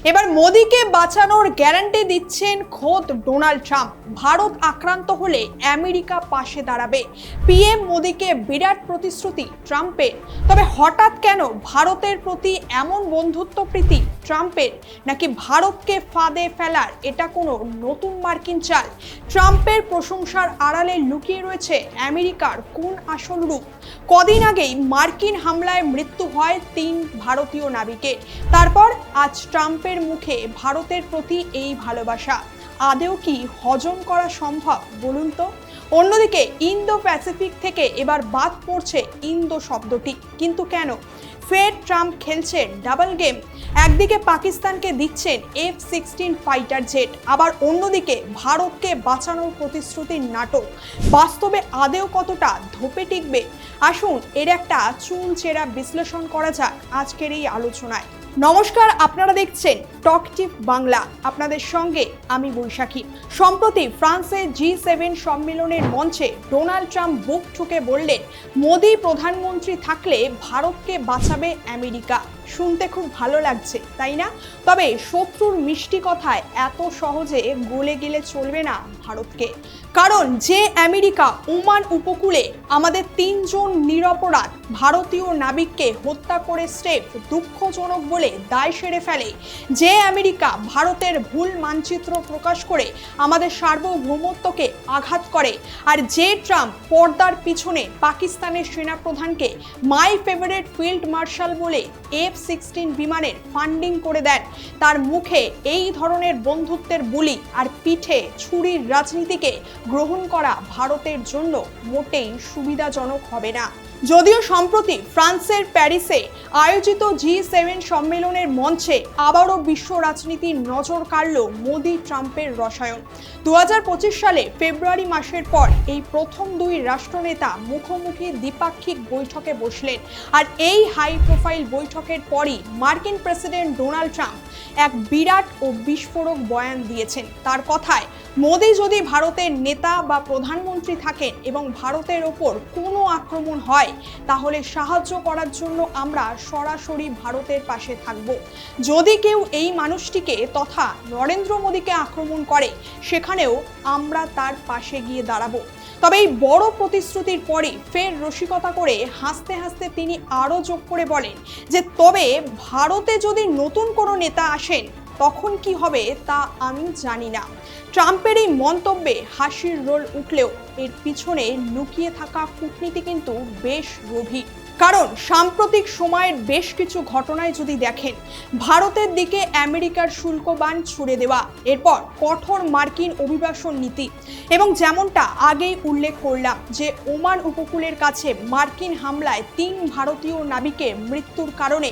এবার মোদিকে বাঁচানোর গ্যারান্টি দিচ্ছেন খোদ ডোনাল্ড ট্রাম্প। ভারত আক্রান্ত হলে আমেরিকা পাশে দাঁড়াবে। পিএম মোদিকে বিরাট প্রতিশ্রুতি ট্রাম্পের। তবে হঠাৎ কেন ভারতের প্রতি এমন বন্ধুত্ব প্রীতি ট্রাম্পের? নাকি ভারতকে ফাঁদে ফেলার এটা কোনো নতুন মার্কিন চাল? ট্রাম্পের প্রশংসার আড়ালে লুকিয়ে রয়েছে আমেরিকার কোন আসল রূপ? কদিন আগেই মার্কিন হামলায় মৃত্যু হয় 3 ভারতীয় নাবিকের। তারপর আজ ট্রাম্পের মুখে ভারতের প্রতি এই ভালোবাসা আদেও কি হজম করা সম্ভব বলুন তো? অন্যদিকে ইন্দো প্যাসিফিক থেকে এবার বাদ পড়ছে ইন্দো শব্দটি, কিন্তু কেন? ফের ট্রাম্প খেলছেন ডাবল গেম। একদিকে পাকিস্তানকে দিচ্ছেন F-16 ফাইটার জেট, আবার অন্যদিকে ভারতকে বাঁচানোর প্রতিশ্রুতির নাটক বাস্তবে আদেও কতটা ধোপে টিকবে? আসুন এর একটা চুলচেরা বিশ্লেষণ করা যাক আজকের এই আলোচনায়। নমস্কার, আপনারা দেখছেন টক টিপ বাংলা। আপনাদের সঙ্গে আমি বৈশাখী। সম্প্রতি ফ্রান্সের G7 সম্মেলনের মঞ্চে ডোনাল্ড ট্রাম্প বুক ঠুকে বললেন, মোদি প্রধানমন্ত্রী থাকলে ভারতকে বাঁচাবে আমেরিকা। শুনতে খুব ভালো লাগছে, তাই না? তবে শত্রুর মিষ্টি কথায় এত সহজে গলে গেলে চলবে না ভারতকে। কারণ যে আমেরিকা ওমান উপকূলে আমাদের 3 জন নিরপরাধ ভারতীয় নাবিককে হত্যা করে স্রেফ দুঃখজনক বলে দায় সেরে ফেলে, যে আমেরিকা ভারতের ভুল মানচিত্র প্রকাশ করে আমাদের সার্বভৌমত্বকে আঘাত করে, আর যে ট্রাম্প পর্দার পিছনে পাকিস্তানের সেনাপ্রধানকে মাই ফেভারিট ফিল্ড মার্শাল বলে F-16 বিমানের ফান্ডিং করে দেন, তার মুখে এই ধরনের বন্ধুত্বের বুলি আর পিঠে ছুরির রাজনীতিকে গ্রহণ করা ভারতের জন্য মোটেই সুবিধাজনক হবে না। যদিও সম্প্রতি ফ্রান্সের প্যারিসে আয়োজিত G7 সম্মেলনের মঞ্চে আবারও বিশ্ব রাজনীতির নজর কাড়ল মোদি ট্রাম্পের রসায়ন। 2025 সালে ফেব্রুয়ারি মাসের পর এই প্রথম 2 রাষ্ট্রনেতা মুখোমুখি দ্বিপাক্ষিক বৈঠকে বসলেন। আর এই হাই প্রোফাইল বৈঠকের পরই মার্কিন প্রেসিডেন্ট ডোনাল্ড ট্রাম্প এক বিরাট ও বিস্ফোরক বয়ান দিয়েছেন। তার কথায়, মোদি যদি ভারতের নেতা বা প্রধানমন্ত্রী থাকেন এবং ভারতের ওপর কোনো আক্রমণ হয়, তাহলে সাহায্য করার জন্য আমরা সরাসরি ভারতের পাশে থাকব। যদি কেউ এই মানুষটিকে তথা নরেন্দ্র মোদীকে আক্রমণ করে, সেখানেও আমরা তার পাশে গিয়ে দাঁড়াবো। তবে এই বড় প্রতিশ্রুতির পরে ফের রসিকতা করে হাসতে হাসতে তিনি আরও যোগ করে বলেন যে, তবে ভারতে যদি নতুন কোনো নেতা আসেন তখন কি হবে তা আমি জানি না। ট্রাম্পের এই মন্তব্যে হাসির রোল উঠলেও এর পিছনে লুকিয়ে থাকা কূটনীতি কিন্তু বেশ গভীর। কারণ সাম্প্রতিক সময়ের বেশ কিছু ঘটনায় যদি দেখেন, ভারতের দিকে আমেরিকার শুল্ক বাণ ছুড়ে দেওয়া, এরপর কঠোর মার্কিন অভিবাসন নীতি, এবং যেমনটা আগেই উল্লেখ করলাম যে ওমান উপকূলের কাছে মার্কিন হামলায় 3 ভারতীয় নাবিকের মৃত্যুর কারণে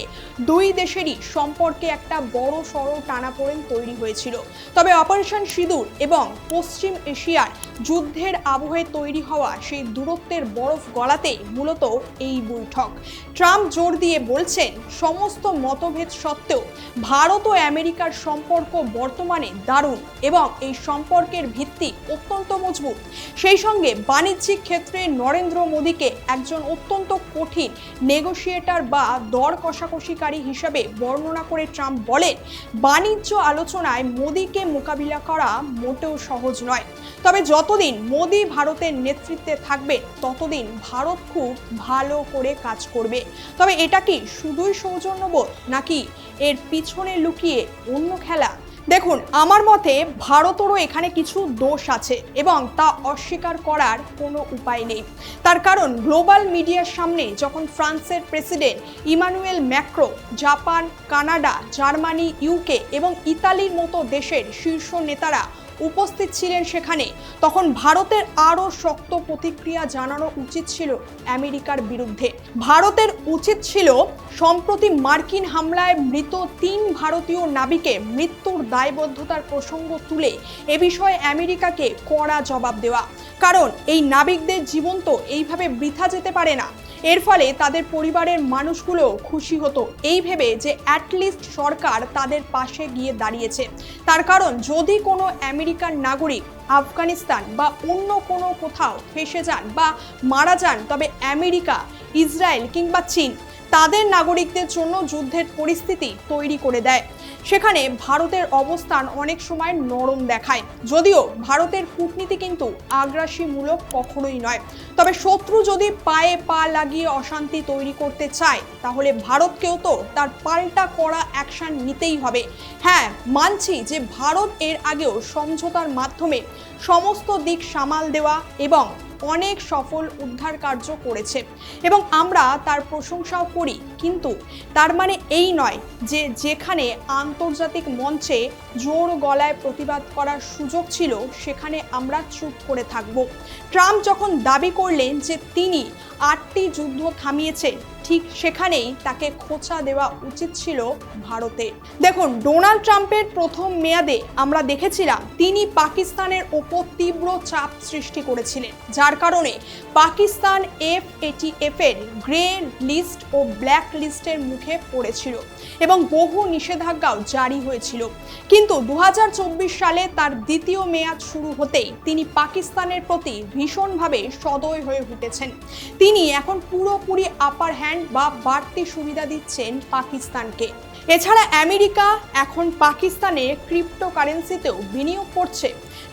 2 দেশেরই সম্পর্কে একটা বড় সড় টানাপোড়েন তৈরি হয়েছিল। তবে অপারেশন সিঁদুর এবং পশ্চিম এশিয়ার যুদ্ধের আবহে তৈরি হওয়া সেই দূরত্বের বরফ গলাতেই মূলত এই বৈঠক। ট্রাম্প জোর দিয়ে বলছেন, সমস্ত মতভেদ সত্ত্বেও ভারত ও আমেরিকার সম্পর্ক বর্তমানে দারুণ এবং এই সম্পর্কের ভিত্তি অত্যন্ত মজবুত। সেই সঙ্গে বাণিজ্যিক ক্ষেত্রে নরেন্দ্র মোদীকে একজন অত্যন্ত কঠিন নেগোশিয়েটর বা দর কষাকষিকারী হিসেবে বর্ণনা করে ট্রাম্প বলেন, বাণিজ্য আলোচনায় মোদীকে মোকাবিলা করা মোটেও সহজ নয়। তবে যতদিন মোদি ভারতের নেতৃত্বে থাকবে, ততদিন ভারত খুব ভালো করে কাজ করবে। তবে এটা কি শুধুই সৌজন্যবোধ, নাকি এর পিছনে লুকিয়ে অন্য খেলা? দেখুন, আমার মতে ভারতেরও এখানে কিছু দোষ আছে এবং তা অস্বীকার করার কোনো উপায় নেই। তার কারণ, গ্লোবাল মিডিয়ার সামনে যখন ফ্রান্সের president Emmanuel Macron, Japan, Canada, Germany, UK এবং ইতালির মতো দেশের শীর্ষ নেতারা উপস্থিত ছিলেন সেখানে, তখন ভারতের আরও শক্ত প্রতিক্রিয়া জানানো উচিত ছিল আমেরিকার বিরুদ্ধে। ভারতের উচিত ছিল সম্প্রতি মার্কিন হামলায় মৃত 3 ভারতীয় নাবিকে মৃত্যুর দায়বদ্ধতার প্রসঙ্গ তুলে এ বিষয়ে আমেরিকাকে কড়া জবাব দেওয়া। কারণ এই নাবিকদের জীবন তো এইভাবে বৃথা যেতে পারে না। এর ফলে তাদের পরিবারের মানুষগুলো খুশি হতো এই ভেবে যে অ্যাটলিস্ট সরকার তাদের পাশে গিয়ে দাঁড়িয়েছে। তার কারণ, যদি কোনো আমেরিকান নাগরিক আফগানিস্তান বা অন্য কোনো কোথাও ফেঁসে যান বা মারা যান, তবে আমেরিকা, ইসরায়েল কিংবা চীন তাদের নাগরিকদের জন্য যুদ্ধের পরিস্থিতি তৈরি করে দেয়। সেখানে ভারতের অবস্থান অনেক সময় নরম দেখায়, যদিও ভারতের কূটনীতি কিন্তু আগ্রাসীমূলক কখনোই নয়। তবে শত্রু যদি পায়ে পা লাগিয়ে অশান্তি তৈরি করতে চায়, তাহলে ভারতকেও তো তার পাল্টা কড়া অ্যাকশন নিতেই হবে। হ্যাঁ, মানছি যে ভারত এর আগেও সমঝোতার মাধ্যমে সমস্ত দিক সামাল দেওয়া এবং অনেক সফল উদ্ধার কার্য করেছে এবং আমরা তার প্রশংসাও করি, কিন্তু তার মানে এই নয় যে যেখানে আন্তর্জাতিক মঞ্চে জোর গলায় প্রতিবাদ করার সুযোগ ছিল সেখানে আমরা চুপ করে থাকব। ট্রাম্প যখন দাবি করলেন যে তিনি 8টি যুদ্ধ থামিয়েছেন, ঠিক সেখানেই তাকে খোঁচা দেওয়া উচিত ছিল ভারতের। দেখুন, ডোনাল্ড ট্রাম্পের প্রথম মেয়াদে আমরা দেখেছিলাম তিনি পাকিস্তানের ওপর তীব্র চাপ সৃষ্টি করেছিলেন, যার কারণে পাকিস্তান FATF এর গ্রে লিস্ট ও ব্ল্যাক লিস্টের মুখে পড়েছিল এবং বহু নিষেধাজ্ঞাও জারি হয়েছিল। কিন্তু 2024 সালে তার দ্বিতীয় মেয়াদ শুরু হতেই তিনি পাকিস্তানের প্রতি ভীষণভাবে সদয় হয়ে উঠেছেন। তিনি এখন পুরোপুরি আপার হ্যান্ড বা বাড়তি সুবিধা দিচ্ছেন পাকিস্তানকে। এছাড়া আমেরিকা এখন পাকিস্তানে ক্রিপ্টোকারেন্সিতেও বিনিয়োগ করছে।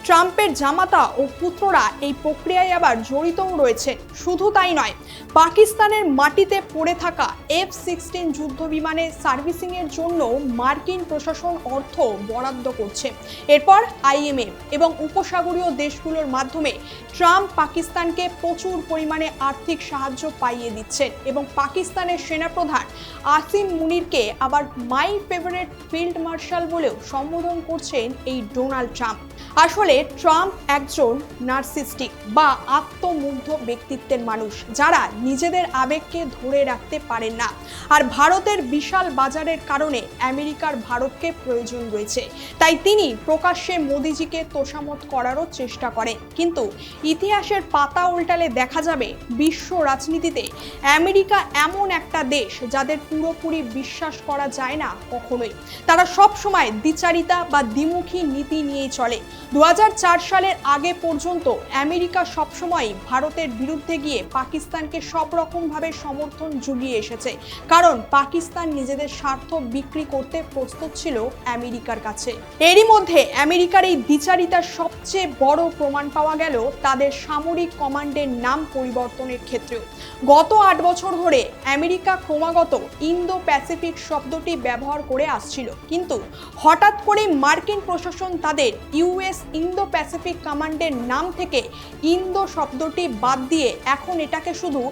ট্রাম্পের জামাতা ও পুত্ররা এই প্রক্রিয়ায় আবার জড়িতও রয়েছে। শুধু তাই নয়, পাকিস্তানের মাটিতে পড়ে থাকা F-16 যুদ্ধ বিমানের সার্ভিসিংয়ের জন্য মার্কিন প্রশাসন অর্থ বরাদ্দ করছে। এরপর IMF এবং উপসাগরীয় দেশগুলোর মাধ্যমে ট্রাম্প পাকিস্তানকে প্রচুর পরিমাণে আর্থিক সাহায্য পাইয়ে দিচ্ছেন এবং পাকিস্তানের সেনাপ্রধান আসিম মুনিরকে আবার মাই ফেভারিট ফিল্ড মার্শাল বলেও সম্বোধন করছেন এই ডোনাল্ড ট্রাম্প। আসলে ট্রাম্প একজন নার্সিস্টিক বা আত্মমুগ্ধ ব্যক্তিত্বের মানুষ, যারা নিজেদের আবেগকে ধরে রাখতে পারেন না। আর ভারতের বিশাল বাজারের কারণে আমেরিকার ভারতকে প্রয়োজন রয়েছে, তাই তিনি প্রকাশ্যে মোদিজিকে তোষামত করারও চেষ্টা করেন। কিন্তু ইতিহাসের পাতা উল্টালে দেখা যাবে বিশ্ব রাজনীতিতে আমেরিকা এমন একটা দেশ যাদের পুরোপুরি বিশ্বাস করা যায় না কখনোই। তারা সব সময় দ্বিচারিতা বা দ্বিমুখী নীতি নিয়েই চলে। 2004 সালের আগে পর্যন্ত আমেরিকা সবসময় ভারতের বিরুদ্ধে গিয়ে পাকিস্তানকে সব রকমভাবে সমর্থন জুগিয়ে এসেছে, কারণ পাকিস্তান নিজেদের স্বার্থ বিক্রি করতে প্রস্তুত ছিল আমেরিকার কাছে। এরই মধ্যে আমেরিকার এই দ্বিচারিতার সবচেয়ে বড় প্রমাণ পাওয়া গেল তাদের সামরিক কমান্ডের নাম পরিবর্তনের ক্ষেত্রেও। গত 8 বছর ধরে আমেরিকা ক্রমাগত ইন্দো প্যাসিফিক শব্দটি ব্যবহার করে আসছিল, কিন্তু হঠাৎ করে মার্কিন প্রশাসন তাদের US ইন্দো প্যাসিফিক কমান্ডের নাম থেকে ইন্দো শব্দটি বাদ দিয়ে এখন এটাকে শুধু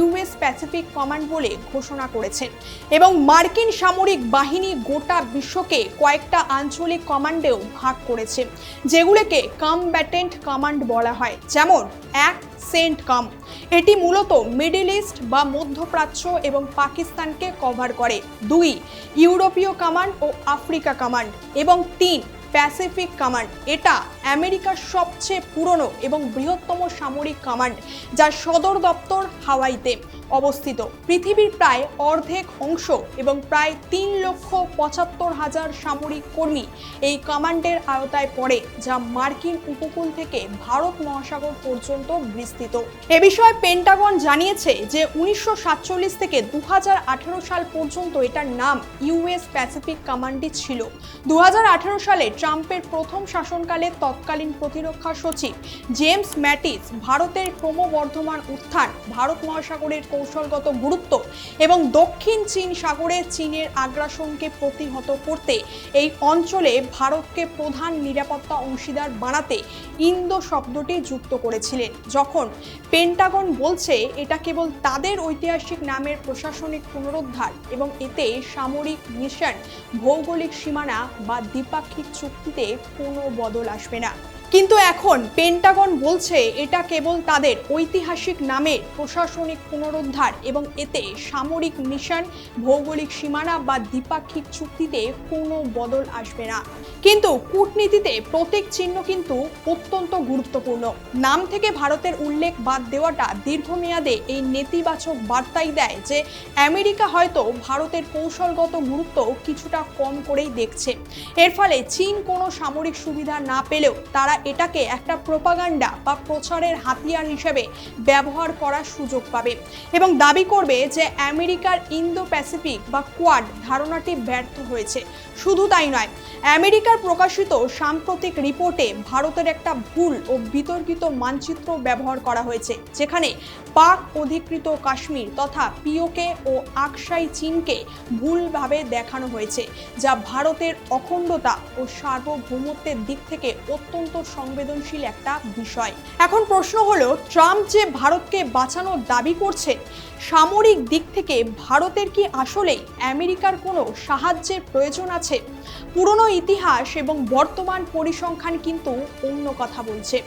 US প্যাসিফিক কমান্ড বলে ঘোষণা করেছেন এবং মার্কিন সামরিক বাহিনী গোটা বিশ্বকে কয়েকটা আঞ্চলিক কমান্ডেও ভাগ করেছে, যেগুলোকে কমব্যাটেন্ট কমান্ড বলা হয়। যেমন 1 CENTCOM, এটি মূলত মিডল ইস্ট বা মধ্যপ্রাচ্য এবং পাকিস্তানকে কভার করে। 2 ইউরোপীয় কমান্ড ও আফ্রিকা কমান্ড এবং 3 প্যাসিফিক কমান্ড। এটা আমেরিকার সবচেয়ে পুরনো এবং বৃহত্তম সামরিক কমান্ড, যার সদর দপ্তর হাওয়াইতে অবস্থিত। পৃথিবীর প্রায় অর্ধেক অংশ এবং প্রায় 3,75,000 সামরিক কর্মী এই কমান্ডের আওতায় পড়ে, যা মার্কিন উপকূল থেকে ভারত মহাসাগর পর্যন্ত বিস্তৃত। এ বিষয়ে পেন্টাগন জানিয়েছে যে 1947 থেকে 2018 সাল পর্যন্ত এটার নাম US প্যাসিফিক কমান্ডই ছিল। 2018 সালে ট্রাম্পের প্রথম শাসনকালে তৎকালীন প্রতিরক্ষা সচিব জেমস ম্যাটিস ভারতের ক্রমবর্ধমান উত্থান, ভারত মহাসাগরের কৌশলগত গুরুত্ব এবং দক্ষিণ চীন সাগরে চীনের আগ্রাসনকে প্রতিহত করতে এই অঞ্চলে ভারতকে প্রধান নিরাপত্তা অংশীদার বানাতে ইন্দো শব্দটি যুক্ত করেছিলেন। যখন পেন্টাগন বলছে এটা কেবল তাদের ঐতিহাসিক নামের প্রশাসনিক পুনরুদ্ধার এবং এতে সামরিক মিশন, ভৌগোলিক সীমানা বা দ্বিপাক্ষিক চুক্তিতে কোনো বদল আসবে না। কিন্তু এখন পেন্টাগন বলছে এটা কেবল তাদের ঐতিহাসিক নামের প্রশাসনিক পুনরুদ্ধার এবং এতে সামরিক মিশন, ভৌগোলিক সীমানা বা দ্বিপাক্ষিক চুক্তিতে কোনো বদল আসবে না। কিন্তু কূটনীতিতে প্রতীক চিহ্ন কিন্তু অত্যন্ত গুরুত্বপূর্ণ। নাম থেকে ভারতের উল্লেখ বাদ দেওয়াটা দীর্ঘমেয়াদে এই নেতিবাচক বার্তাই দেয় যে আমেরিকা হয়তো ভারতের কৌশলগত গুরুত্ব কিছুটা কম করেই দেখছে। এর ফলে চীন কোনো সামরিক সুবিধা না পেলেও তারা এটাকে একটা প্রোপাগান্ডা বা প্রচারের হাতিয়ার হিসেবে ব্যবহার করার সুযোগ পাবে এবং দাবি করবে যে আমেরিকার ইন্দো প্যাসিফিক বা কোয়াড ধারণাটি ব্যর্থ হয়েছে। শুধু তাই নয়, আমেরিকার প্রকাশিত সাম্প্রতিক রিপোর্টে ভারতের একটা ভুল ও বিতর্কিত মানচিত্র ব্যবহার করা হয়েছে, যেখানে পাক অধিকৃত কাশ্মীর তথা পিওকে ও আকসাই চীনকে ভুলভাবে দেখানো হয়েছে, যা ভারতের অখণ্ডতা ও সার্বভৌমত্বের দিক থেকে অত্যন্ত সংবেদনশীল একটা বিষয়। এখন প্রশ্ন হলো, ট্রাম্প যে ভারতকে বাঁচানোর দাবি করছেন, সামরিক দিক থেকে ভারতের কি আসলেই আমেরিকার কোনো সাহায্যের প্রয়োজন আছে? পুরনো ইতিহাস এবং বর্তমান পরিসংখ্যান কিন্তু অন্য কথা বলছে।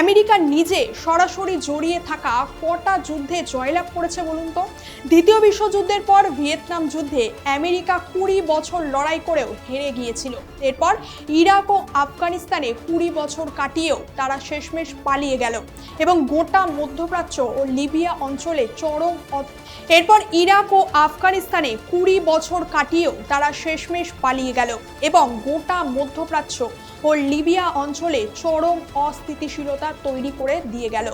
আমেরিকা নিজে সরাসরি জড়িয়ে থাকা কটা যুদ্ধে জয়লাভ করেছে বলুন তো? দ্বিতীয় বিশ্বযুদ্ধের পর ভিয়েতনাম যুদ্ধে আমেরিকা 20 বছর লড়াই করেও হেরে গিয়েছিল। এরপর ইরাক ও আফগানিস্তানে 20 বছর কাটিয়েও তারা শেষমেশ পালিয়ে গেল এবং গোটা মধ্যপ্রাচ্য ও লিবিয়া অঞ্চলে চরম অস্থিতিশীলতা তৈরি করে দিয়ে গেল।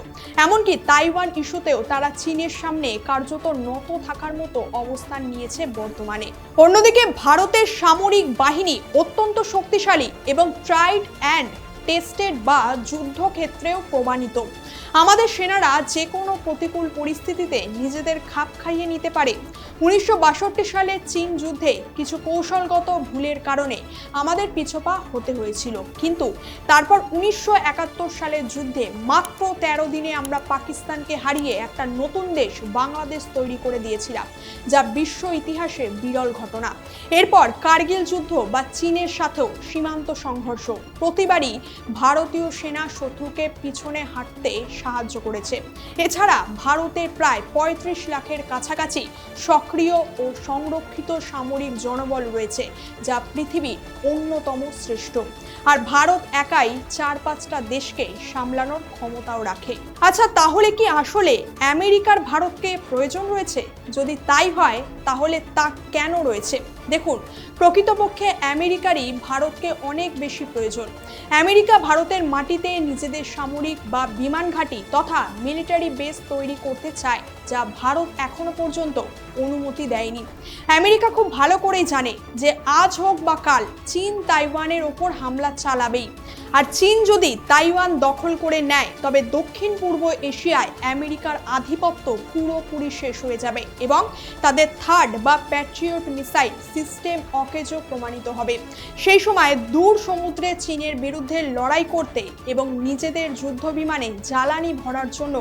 এমনকি তাইওয়ান ইস্যুতেও তারা চীনের সামনে কার্যত নত থাকার মতো অবস্থান নিয়েছে বর্তমানে। অন্যদিকে ভারতের সামরিক বাহিনী অত্যন্ত শক্তিশালী এবং ট্রাইড অ্যান্ড টেস্টেড বা যুদ্ধক্ষেত্রেও প্রমাণিত। আমাদের সেনারা যে কোনো প্রতিকূল পরিস্থিতিতে নিজেদের খাপ খাইয়ে নিতে পারে। 1962 সালে চীন যুদ্ধে কিছু কৌশলগত ভুলের কারণে আমাদের পিছপা হতে হয়েছিল, কিন্তু তারপর 1971 সালের যুদ্ধে মাত্র 13 দিনে আমরা পাকিস্তানকে হারিয়ে একটা নতুন দেশ বাংলাদেশ তৈরি করে দিয়েছিলাম, যা বিশ্ব ইতিহাসে বিরল ঘটনা। এরপর কার্গিল যুদ্ধ বা চীনের সাথেও সীমান্ত সংঘর্ষ, প্রতিবারই ভারতীয় সেনা শত্রুকে পিছনে হাঁটতে সাহায্য করেছে। এছাড়া ভারতে প্রায় 35 লাখের কাছাকাছি সক্রিয় ও সংরক্ষিত সামরিক জনবল রয়েছে, যা পৃথিবীর অন্যতম শ্রেষ্ঠ। আর ভারত একাই 4-5টা দেশকে সামলানোর ক্ষমতাও রাখে। আচ্ছা, তাহলে কি আসলে আমেরিকার ভারতকে প্রয়োজন রয়েছে? যদি তাই হয়, তাহলে তা কেন রয়েছে? দেখুন, প্রকৃতপক্ষে আমেরিকারই ভারতকে অনেক বেশি প্রয়োজন। আমেরিকা ভারতের মাটিতে নিজেদের সামরিক বা বিমান ঘাঁটি তথা মিলিটারি বেস তৈরি করতে চায়, যা ভারত এখনো পর্যন্ত অনুমতি দেয়নি। আমেরিকা খুব ভালো করেই জানে যে আজ হোক বা কাল চীন তাইওয়ানের ওপর হামলা চালাবেই। আর চীন যদি তাইওয়ান দখল করে নেয়, তবে দক্ষিণ পূর্ব এশিয়ায় আমেরিকার আধিপত্য পুরোপুরি শেষ হয়ে যাবে এবং তাদের থার্ড বা প্যাট্রিয়ট মিসাইল সিস্টেম অকেজো প্রমাণিত হবে। সেই সময় দূর সমুদ্রে চীনের বিরুদ্ধে লড়াই করতে এবং নিজেদের যুদ্ধ বিমানে জ্বালানি ভরার জন্য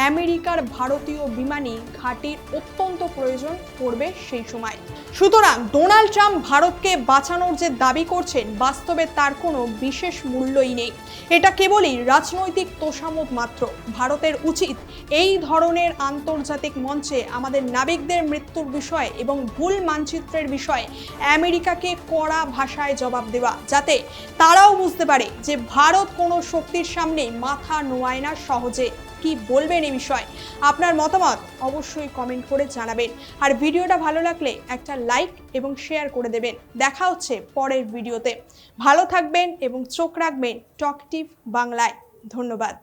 আমেরিকার ভারতীয় বিমানী ঘাঁটির অত্যন্ত প্রয়োজন পড়বে সেই সময়। সুতরাং ডোনাল্ড ট্রাম্প ভারতকে বাঁচানোর যে দাবি করছেন, বাস্তবে তার কোনো বিশেষ মূল্যই নেই। এটা কেবলই রাজনৈতিক তোষামোদ মাত্র। ভারতের উচিত এই ধরনের আন্তর্জাতিক মঞ্চে আমাদের নাবিকদের মৃত্যুর বিষয়ে এবং ভুল মানচিত্রের বিষয়ে আমেরিকাকে কড়া ভাষায় জবাব দেওয়া, যাতে তারাও বুঝতে পারে যে ভারত কোনো শক্তির সামনে মাথা নোয়ায় না সহজে। কি বলবেন এই বিষয়ে? আপনার মতামত অবশ্যই কমেন্ট করে জানাবেন। আর ভিডিওটা ভালো লাগলে একটা লাইক এবং শেয়ার করে দেবেন। দেখা হচ্ছে পরের ভিডিওতে। ভালো থাকবেন এবং চোখ রাখবেন টকটিভ বাংলায়। ধন্যবাদ।